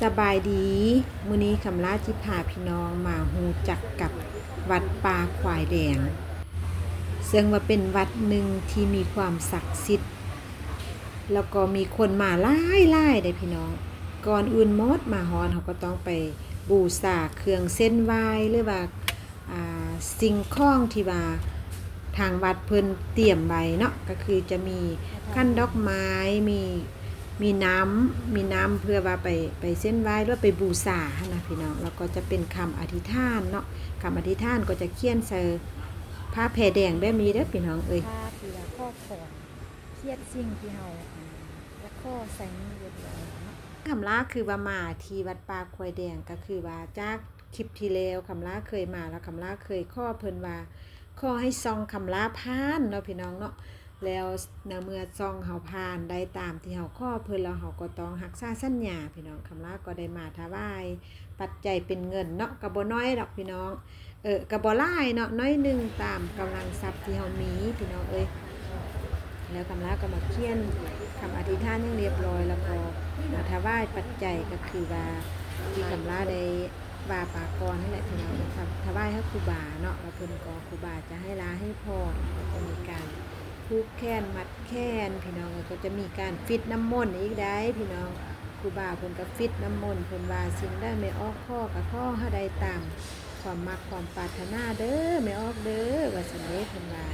สบายดีมื้อนี้คำลาจิพาพี่น้องมาฮู้จักกับวัดป่าควายแดงซึ่งว่าเป็นวัดหนึ่งที่มีความศักดิ์สิทธิ์แล้วก็มีคนมาหลายๆได้พี่น้องก่อนอื่นหมดมาฮอนเขาก็ต้องไปบูชาเครื่องเส้นไหว้หรือว่าสิ่งของที่ว่าทางวัดเพิ่นเตรียมไว้เนาะก็คือจะมีขั้นดอกไม้มีน้ำเพื่อว่าไปเส้นไหว้หรือไปบูชานะพี่น้องแล้วก็จะเป็นคำอธิษฐานเนาะคำอธิษฐานก็จะเขียนใส่ผ้าแผ่แดงแบบนี้เด้อพี่น้องเอ้ยผ้าที่ว่าข้อขอนเครียดสิ่งที่เฮาและข้อใส่มือเรียบร้อยเนาะคำลาคือว่ามาที่วัดป่าควายแดงก็คือว่าจากคลิปที่แล้วคำลาเคยมาแล้วคำลาเคยข้อเพิ่นว่าข้อให้ซองคำลาผ่านเนาะพี่น้องเนาะแล้วในเมื่อซองเฮาผ่านได้ตามที่เฮาข้อเพิ่นแล้วเฮาก็ต้องรักษาสัญญาพี่น้องคำลาก็ได้มาถวายปัจจัยเป็นเงินเนาะก็บ่น้อยดอกพี่น้องก็บ่หลายเนาะน้อยนึงตามกำลังทรัพย์ที่เฮามีพี่น้องเอ้ยแล้วคำลาก็มาเขียนคำอธิษฐานอย่างเรียบร้อยแล้วก็มาถวายปัจจัยก็คือว่าที่คำลาได้ว่าปากรนี่แหละพี่น้องถวายให้ครูบาเนาะแล้วเพิ่นก็ครูบาจะให้ลาให้พรก็จะมีการผูกแขนมัดแขนพี่น้องก็จะมีการฟิตน้ำมนต์อีกได้พี่น้องครูบาเพิ่นก็ฟิตน้ำมนต์เพิ่นว่าสิ่งได้ไม่ออกข้อก็ข้อให้ได้ตามความมักความปรารถนาเด้อไม่ออกเด้อว่าซั่นเด้เพิ่นว่า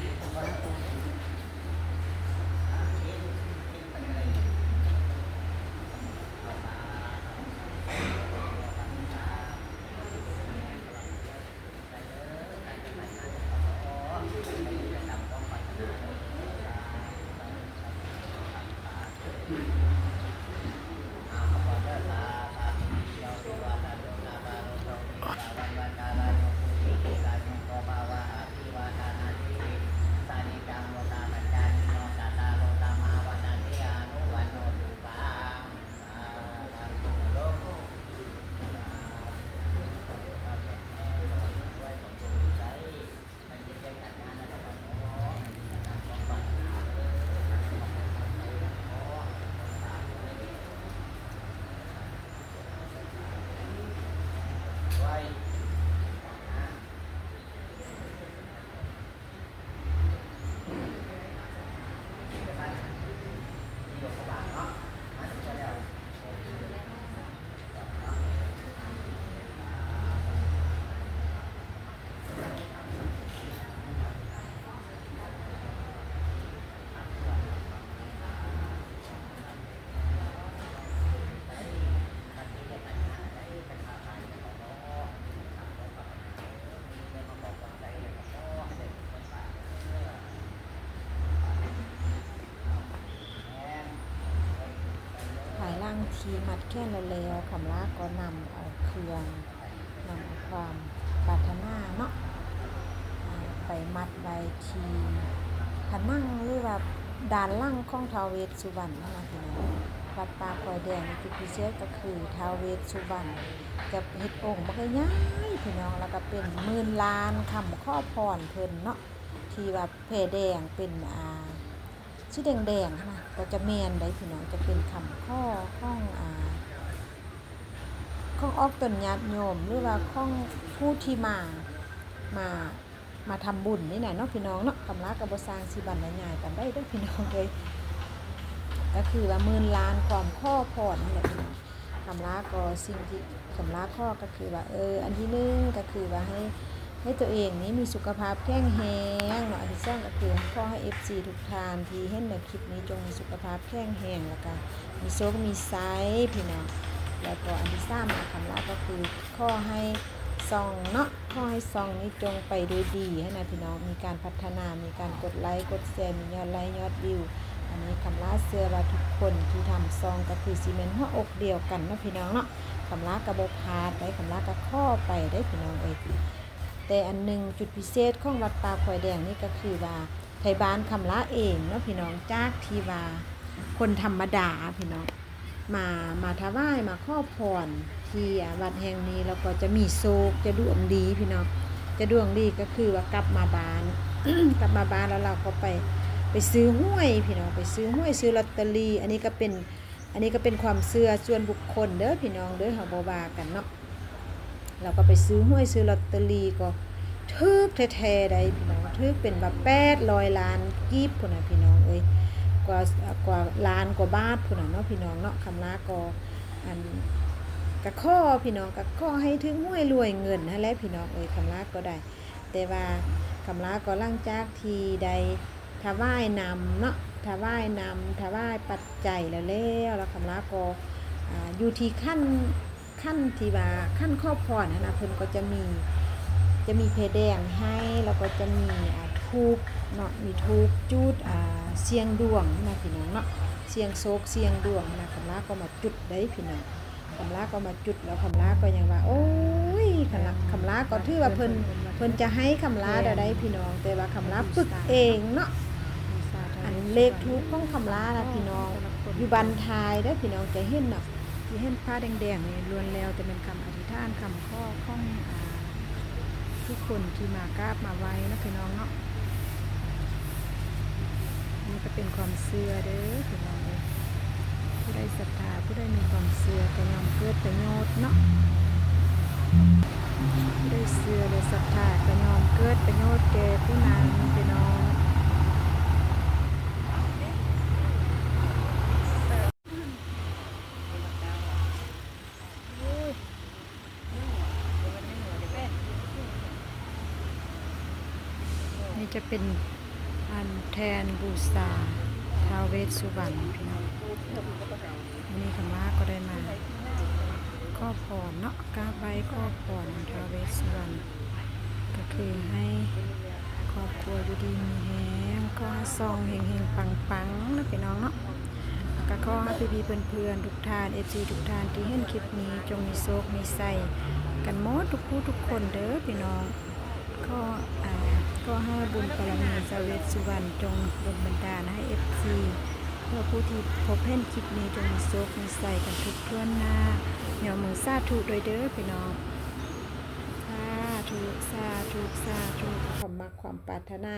ทีมัดแค่แล้วคำลาก็นำเอาเครื่องนำเอาความปรารถนาเนาะไปมัดไว้ที่ผนังหรือว่าด้านล่างของท้าวเวสสุวรรณนะพี่น้องวัดป่าควายแดงจุดพิเศษก็คือท้าวเวสสุวรรณจะเฮ็ดองค์บ่ใหญ่พี่น้องแล้วก็เป็นหมื่นล้านคำข้อพรเพิ่นเนาะที่ว่าแผ่แดงเป็นสีแดงๆนะก็จะแม่นได้พี่น้องจะเป็นคำข้อของออกตนญาติโยมหรือว่าของผู้ที่มาทำบุญนี่น่ะเนาะพี่น้องเนาะกำลากับบ่สร้างสิบันได้ง่ายกันได้เด้อพี่น้องเลยก็คือว่าหมื่นล้านความข้อพรนี่แหละพี่น้องกำลาก็สิ่งที่กำลาข้อก็คือว่าอันที่1ก็คือว่าให้ตัวเองนี้มีสุขภาพแข็งแรงเนาะอันที่2ก็คือขอให้ FC ทุกท่านที่เห็นในคลิปนี้จงมีสุขภาพแข็งแรงแล้วก็มีโชคมีไซพี่น้องแล้วก็อันที่3คำลาก็คือขอให้ซองเนาะขอให้ซองนี้จงไปด้วยดีให้นะพี่น้องมีการพัฒนามีการกดไลค์กดแชร์มียอดไลค์ยอดวิวอันนี้คำลาเชื่อว่าทุกคนที่ทำซองก็คือซีเมนต์หัวอกเดียวกันนะพี่น้องเนาะคำลากระบอกพาดได้คำลากระข้อไปได้พี่น้องแต่อันหนึ่งจุดพิเศษของวัดป่าควายแดงนี่ก็คือว่าไทยบ้านคำลาเองเนาะพี่น้องจากที่ว่าคนธรรมดาพี่น้องมาถวายมาขอพรที่วัดแห่งนี้แล้วก็จะมีโชคจะดวงดีพี่น้องจะดวงดีก็คือว่ากลับมาบ้าน กลับมาบ้านแล้วเราก็ไปซื้อห้วยพี่น้องไปซื้อห้วยซื้อลอตเตอรี่อันนี้ก็เป็น อันนี้ก็เป็นความเชื่อส่วนบุคคลเด้อพี่น้องเด้อเฮาบ่ว่ากันเนาะเราก็ไปซื้อหวยซื้อลอตเตอรี่ก็ถูกแท้ๆได้พี่น้องถูกเป็นว่า800ล้านกีบพุ่นน่ะพี่น้องเอ้ยกว่าล้านกว่าบาทพุ่นน่ะเนาะพี่น้องเนาะคำลาก็อันก็ขอพี่น้องก็ขอให้ถึงหวยรวยเงินนั่นแหละพี่น้องเอ้ยคำลาก็ได้ แต่ว่าคำลาก็หลังจากที่ได้ถวายนำเนาะถวายปัจจัยแล้วคำลาก็อยู่ที่ขั้นที่ว่าขั้นครอบครัวนะเพิ่นก็จะมีเพแดงให้แล้วก็จะมีธูปเนาะมีธูปจุดเสียงดวงนะพี่น้องเนาะเสียงโศกเสียงดวงนะคำลาก็มาจุดได้พี่น้องคำลาก็มาจุดแล้วคำลาก็ยังว่าโอ้ยคำลาก็ถือว่าเพิ่นจะให้คำลาได้พี่น้องแต่ว่าคำลาปึกเองเนาะอันเลขทูปของคำลานะพี่น้องอยู่บันทายเด้อพี่น้องจะเห็นเนาะที่เห็นผ้าแดงๆนี่ล้วนแล้วแต่เป็นคำอธิษฐานคำข้อของทุกคนที่มากราบมาไหว้นะพี่น้องเนาะนี่ก็เป็นความเชื่อเด้อพี่น้องเอ้ยผู้ใดศรัทธาผู้ใดมีความเชื่อก็ยอมเกิดประโยชน์เนาะผู้ใดเชื่อและศรัทธาก็ยอมเกิดประโยชน์แก่ผู้นั้นพี่น้องนี่จะเป็นอันแทนบูชาท้าวเวสสุวรรณพี่น้องอันนี้คำลาก็ได้มาขอพรเนาะกราบไหว้ขอพรท้าวเวสสุวรรณก็คือให้ครอบครัวอยู่ดีมีแฮงก็ให้ซองเฮงๆปังๆนะพี่น้องเนาะก็ขอให้พี่ๆเพื่อนๆทุกท่าน FC ทุกท่านที่เห็นคลิปนี้จงมีโชคมีชัยกันหมดทุกผู้ทุกคนเด้อพี่น้องก็ให้บุญบารมีท้าวเวสสุวรรณจงดลบันดาลให้ FC เพื่อผู้ที่พบเห็นคลิปนี้จงมีโชคมีชัยกันทุกทั่วหน้าเหนียวมือสาธุโดยเด้อพี่น้องสาธุความมักความปรารถนา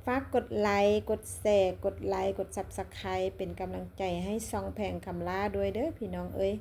ฝากกดไลค์กดแชร์กดไลค์กด Subscribe เป็นกำลังใจให้ซองแพงคำลาด้วยเด้อพี่น้องเอ้ย